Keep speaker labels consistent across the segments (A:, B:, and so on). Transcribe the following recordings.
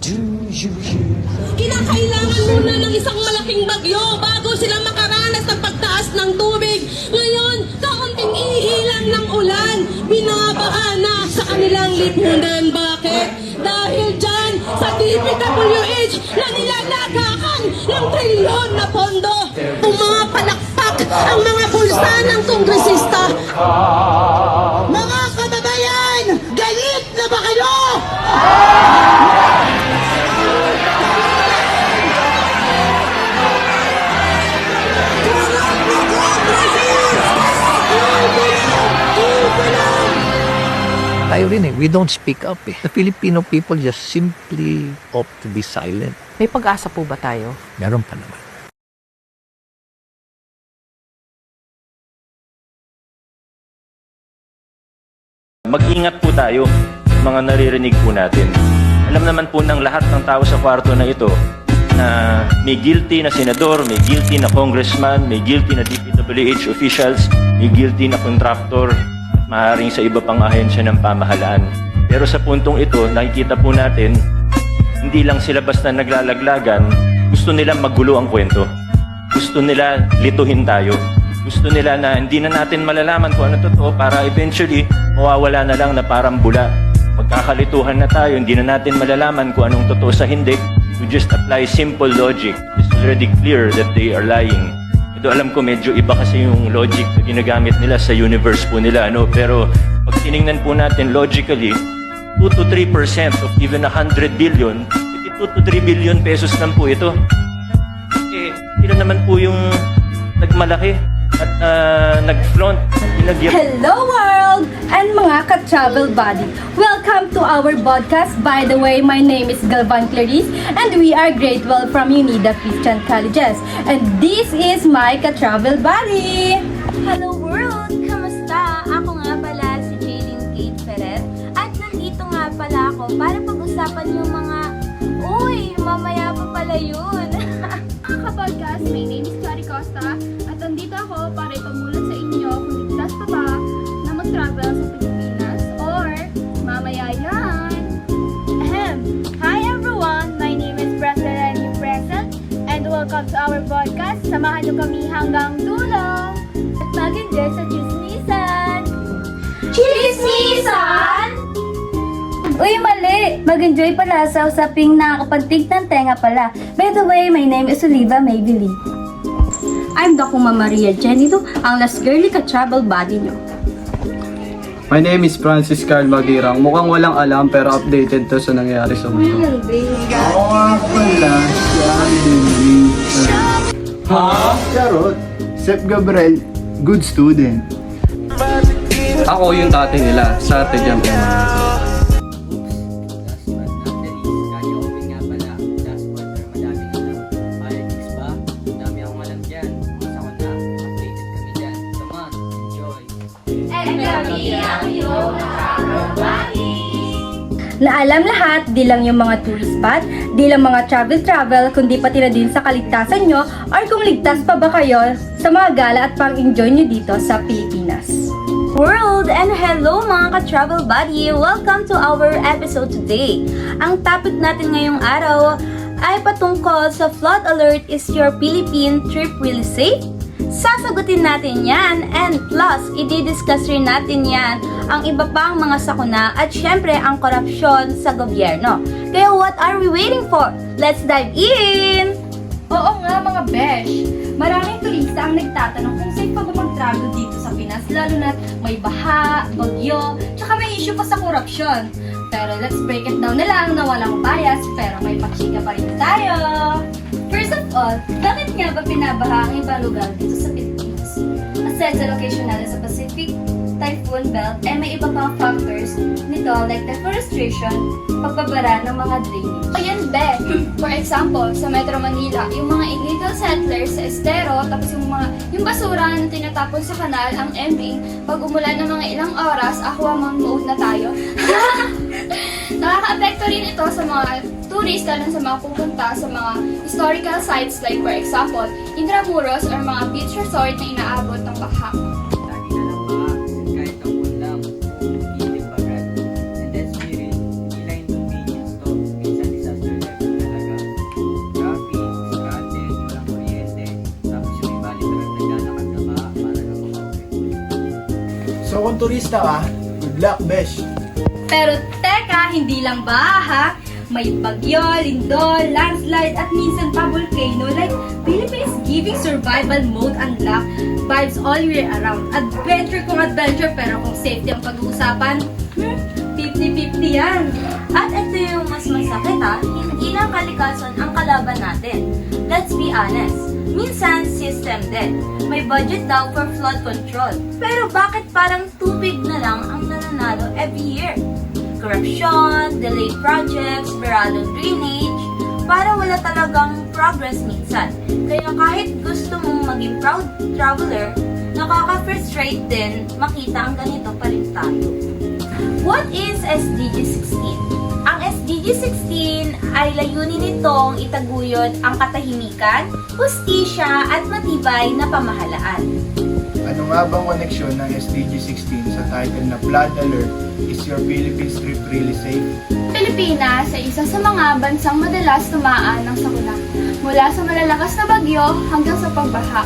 A: Kinakailangan muna ng isang malaking bagyo bago sila makaranas ng pagtaas ng tubig. Ngayon, kaunting ihilang ng ulan, binabaha na sa kanilang lipunan. Bakit? Dahil dyan sa DPWH na nilalagakan ng trilyon na pondo. Pumapalakpak ang mga bulsa ng kongresista. Mga kababayan, galit na ba kayo?
B: Tayo rin we don't speak up The Filipino people just simply opt to be silent.
C: May pag-asa po ba tayo?
B: Meron pa naman.
D: Mag-ingat po tayo sa mga naririnig po natin. Alam naman po ng lahat ng tao sa kwarto na ito na may guilty na senador, may guilty na congressman, may guilty na DPWH officials, may guilty na contractor, maaaring sa iba pang ahensya ng pamahalaan. Pero sa puntong ito, nakikita po natin, hindi lang sila basta naglalaglagan, gusto nila magulo ang kwento. Gusto nila lituhin tayo. Gusto nila na hindi na natin malalaman kung ano totoo para eventually mawawala na lang na parang bula. Magkakalituhan na tayo, hindi na natin malalaman kung anong totoo sa hindi. We just apply simple logic. It's already clear that they are lying. Ito alam ko medyo iba kasi yung logic na ginagamit nila sa universe po nila. Pero pag tinignan po natin logically, 2 to 3% of even 100 billion, 2 to 3 billion pesos lang po ito. Sila naman po yung nagmalaki at nag-flaunt.
E: Hello world and mga ka-travel buddy. Welcome to our podcast. By the way, my name is Galvan Clarice and we are grateful from UNIDA Christian Colleges. And this is my ka-travel buddy.
F: Hello world! Kamusta? Ako nga pala si Jaylene Kate Ferrer at nandito nga pala ako para pag-usapan yung mga uy, mamaya pa pala yun!
G: Kapodcast, my name is Clary Costa at nandito ako para ipamulat sa inyo kung ligtas pa ba na mag-travel sa Pilipinas or mamaya yan.
F: Ahem! Hi everyone! My name is President Present and welcome to our podcast. Samahan niyo kami hanggang dulo at mag-enjoy sa Chismisan! Chismisan!
E: Uy, mali! Mag-enjoy pala sa usaping nakakapantig ng tenga pala. By the way, my name is Oliva Maybelline. I'm Dakuma Maria Jenito, ang last girly ka-travel buddy nyo.
H: My name is Francis Carl Magirang. Mukhang walang alam pero updated to sa nangyayari sa mundo.
I: Ako nga pala si Alden. Charot. Sep Gabriel, good student.
H: Ako yung tatay nila sa Ate Jam.
E: Na alam lahat, di lang yung mga tourist spot, di lang mga travel, kundi pati na din sa kaligtasan nyo or kung ligtas pa ba kayo sa mga gala at pang-enjoy nyo dito sa Pilipinas.
F: World and hello mga ka-travel buddy! Welcome to our episode today. Ang topic natin ngayong araw ay patungkol sa flood alert. Is your Philippine trip really safe? Sasagutin natin yan and plus, i-discuss rin natin yan ang iba pang mga sakuna at syempre ang korupsyon sa gobyerno. Kaya what are we waiting for? Let's dive in!
G: Oo nga mga besh, maraming turista ang nagtatanong kung safe pa ba mag-travel dito sa Pinas, lalo na may baha, bagyo, tsaka may issue pa sa korupsyon. Pero let's break it down na lang na walang bias, pero may paksika pa rin tayo. First of all, bakit nga ba pinabaha ang ibang lugar dito sa Pilipinas? Aside sa location natin sa Pacific Typhoon Belt, may iba pang factors nito like deforestation, pagbabara ng mga drainage. Ayan, be. For example, sa Metro Manila, yung mga illegal settlers sa estero, tapos yung basura na tinatapon sa kanal, ang ending, pag umulan ng mga ilang oras, manood na tayo. Nakaka-apekto rin ito sa mga tourist, lalo sa mga pupunta sa mga historical sites like for example, Intramuros or mga beach resort na inaabot ng baha.
I: kung turista ka, good luck, besh.
G: Pero teka, hindi lang baha ha? May bagyo, lindol, landslide, at minsan pa volcano. Like, Philippines giving survival mode unlock vibes all year around. Adventure kung adventure, pero kung safety ang pag-uusapan, 50-50 yan.
F: At ito yung mas masakit ha, hindi lang kalikasan ang kalaban natin. Let's be honest, minsan system din. May budget daw for flood control. Pero bakit parang tubig na lang ang nananalo every year? Corruption, delayed projects, beradong drainage, para wala talagang progress minsan. Kaya kahit gusto mong maging proud traveler, nakaka-frustrate din makita ang ganito pa rin tayo. What is SDG 16? Ang SDG 16 ay layunin nitong itaguyod ang katahimikan, hustisya at matibay na pamahalaan.
I: Ano nga bang koneksyon ng SDG 16 sa title na Flood Alert? Is your Philippines trip really safe?
C: Pilipinas ay isa sa mga bansang madalas tumaan ng sakuna, mula sa malalakas na bagyo hanggang sa pagbaha.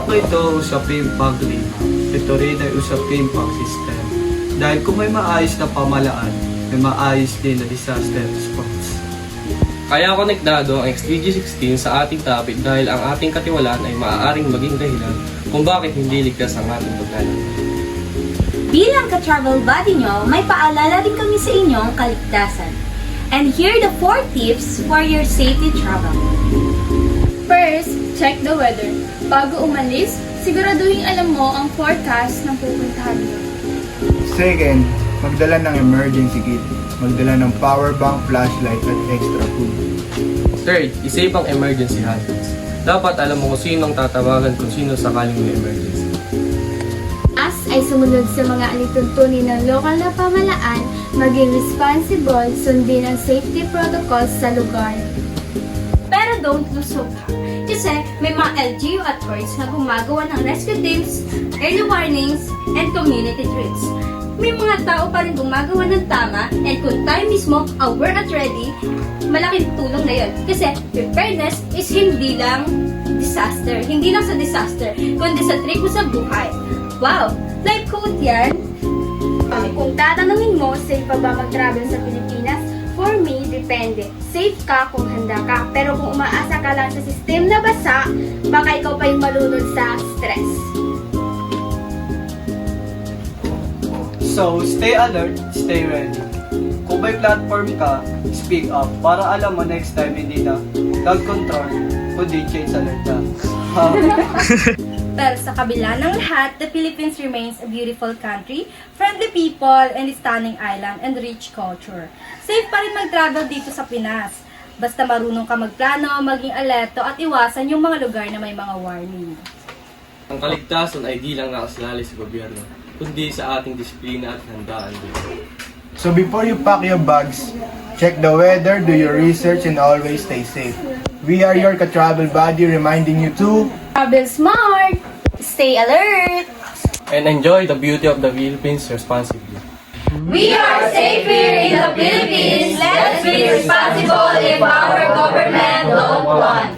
H: Ito usapin paglima. Ito rin ay usapin pang-system. Dahil kung may maayos na pamalaan, may maayos din na disaster response.
J: Kaya konektado ang SDG 16 sa ating topic dahil ang ating katiwalaan ay maaaring maging dahilan kung bakit hindi ligtas ang ating paglalakbay.
F: Bilang ka-travel buddy nyo, may paalala din kami sa inyong kaligtasan. And here are the 4 tips for your safety travel.
C: First, check the weather. Bago umalis, siguraduhin alam mo ang forecast ng pupuntahan mo.
I: Second, magdala ng emergency kit. Magdala ng power bank, flashlight at extra food.
J: Third, isave ang emergency hazards. Dapat alam mo kung sino ang tatawagan kung sino sakaling may emergency.
C: As ay sumunod sa mga alituntunin ng lokal na pamalaan, maging responsible, sundin ang safety protocols sa lugar.
G: Pero don't lose hope ha. Kasi may mga LGU at courts na gumagawa ng rescue teams, early warnings, and community trips. May mga tao pa rin gumagawa ng tama, and kung tayo mismo aware at ready, malaking tulong na yun. Kasi preparedness is hindi lang disaster, hindi lang sa disaster, kundi sa trip mo sa buhay. Wow! Life quote yan!
C: Kung tatanungin mo, safe pa ba mag-travel sa Pilipinas? For me, depende. Safe ka kung handa ka. Pero kung umaasa ka lang sa system na basa, baka ikaw pa yung malunod sa stress.
H: So, stay alert, stay ready. Kung may platform ka, speak up para alam mo next time hindi na flood control, kundi change alert na.
G: Pero sa kabila ng lahat, the Philippines remains a beautiful country, friendly people, and stunning island and rich culture. Safe pa rin mag-travel dito sa Pinas. Basta marunong ka magplano, maging alerto, at iwasan yung mga lugar na may mga warning.
J: Ang kaligtasan ay di lang nakasalalay sa gobyerno, kundi sa ating disiplina at handaan din.
I: So before you pack your bags, check the weather, do your research, and always stay safe. We are your ka-travel buddy reminding you to
C: Travel smart!
F: Stay alert!
J: And enjoy the beauty of the Philippines responsibly.
C: We are safe here in the Philippines. Let's be responsible if our government don't want.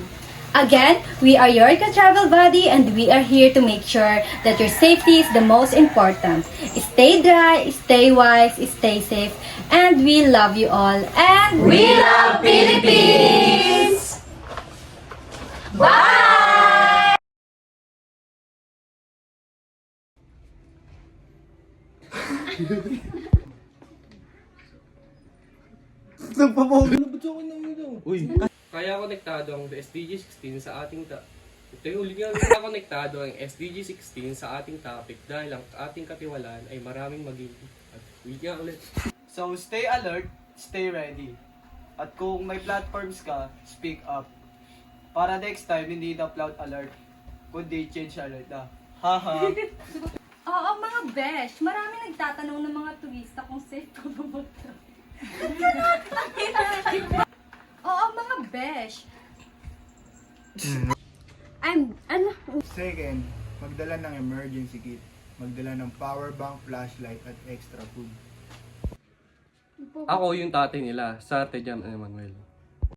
G: Again, we are your ka-travel buddy, and we are here to make sure that your safety is the most important. Stay dry, stay wise, stay safe, and we love you all. And
C: We love Philippines! Bye!
J: Uy! Kaya konektado ang SDG 16 sa ating kaya konektado ang SDG 16 sa ating topic dahil ang ating katiwalaan ay maraming magiging ulit.
H: So, stay alert, stay ready. At kung may platforms ka, speak up. Para next time, hindi na flood alert, kundi change alert na. Haha.
G: Oo, mga besh, marami nagtatanong ng mga turista kung safe ka ba mag-travel. Oo, mga besh.
I: second, magdala ng emergency kit. Magdala ng power bank, flashlight at extra food.
J: Ako yung tatay nila sa Tejam Emmanuel.